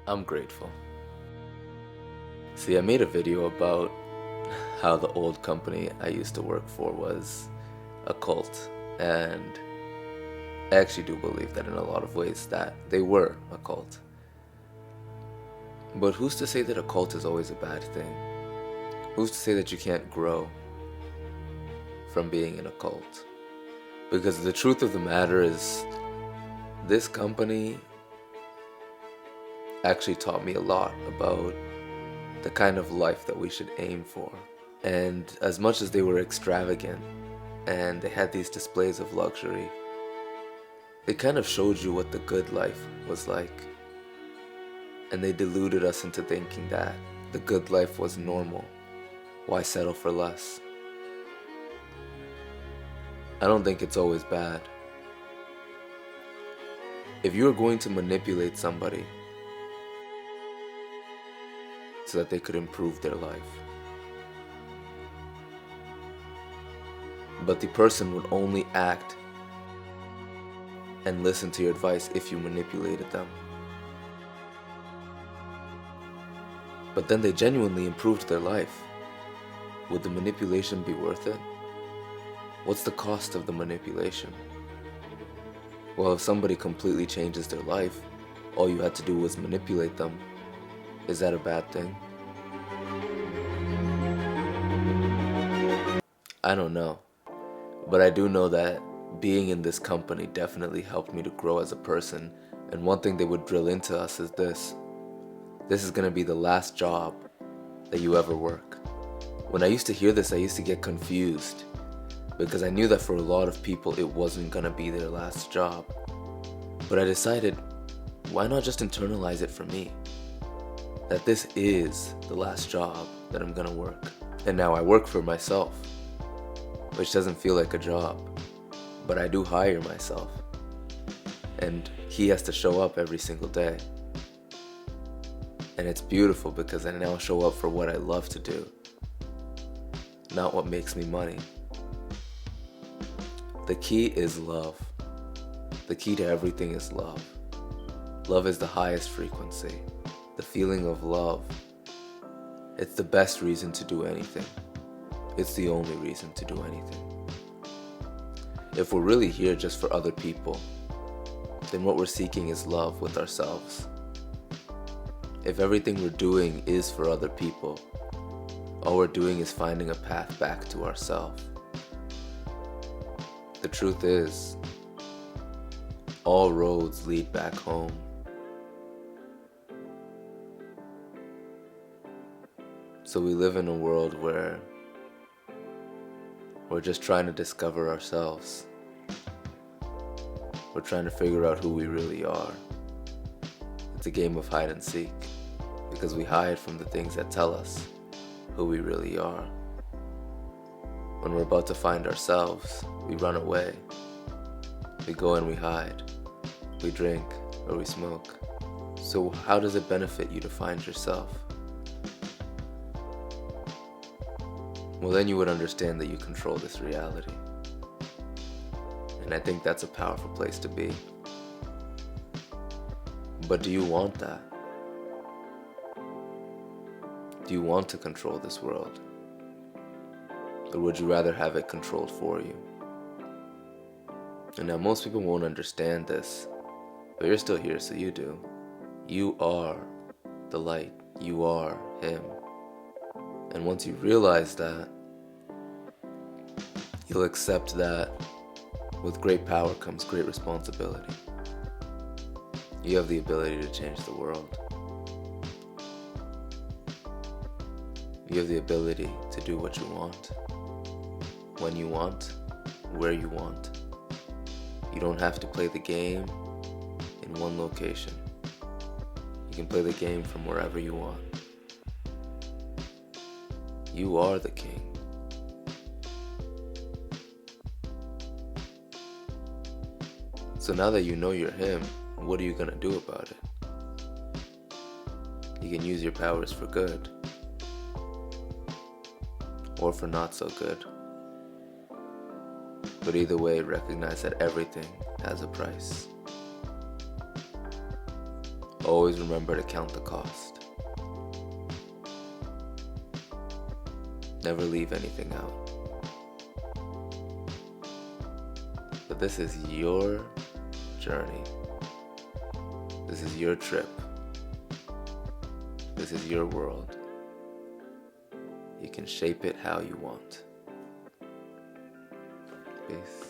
I'm grateful. See, I made a video about how the old company I used to work for was a cult, and I actually do believe that in a lot of ways that they were a cult. But who's to say that a cult is always a bad thing? Who's to say that you can't grow from being in a cult? Because the truth of the matter is, this company actually taught me a lot about the kind of life that we should aim for. And as much as they were extravagant and they had these displays of luxury, they kind of showed you what the good life was like. And they deluded us into thinking that the good life was normal. Why settle for less? I don't think it's always bad. If you're going to manipulate somebody so that they could improve their life, but the person would only act and listen to your advice if you manipulated them, but then they genuinely improved their life, would the manipulation be worth it? What's the cost of the manipulation? Well, if somebody completely changes their life, all you had to do was manipulate them. Is that a bad thing? I don't know. But I do know that being in this company definitely helped me to grow as a person. And one thing they would drill into us is this. This is going to be the last job that you ever work. When I used to hear this, I used to get confused, because I knew that for a lot of people it wasn't gonna be their last job. But I decided, why not just internalize it for me? That this is the last job that I'm gonna work. And now I work for myself, which doesn't feel like a job, but I do hire myself. And he has to show up every single day. And it's beautiful because I now show up for what I love to do, not what makes me money. The key is love. The key to everything is love. Love is the highest frequency. The feeling of love. It's the best reason to do anything. It's the only reason to do anything. If we're really here just for other people, then what we're seeking is love with ourselves. If everything we're doing is for other people, all we're doing is finding a path back to ourselves. The truth is, all roads lead back home. So we live in a world where we're just trying to discover ourselves. We're trying to figure out who we really are. It's a game of hide and seek, because we hide from the things that tell us who we really are. When we're about to find ourselves, we run away. We go and we hide. We drink or we smoke. So how does it benefit you to find yourself? Well, then you would understand that you control this reality. And I think that's a powerful place to be. But do you want that? Do you want to control this world? Or would you rather have it controlled for you? And now most people won't understand this, but you're still here, so you do. You are the light. You are him. And once you realize that, you'll accept that with great power comes great responsibility. You have the ability to change the world. You have the ability to do what you want, when you want, where you want. You don't have to play the game in one location. You can play the game from wherever you want. You are the king. So now that you know you're him, what are you gonna do about it? You can use your powers for good, or for not so good. But either way, recognize that everything has a price. always remember to count the cost. Never leave anything out. But this is your journey. This is your trip. This is your world. You can shape it how you want. Peace.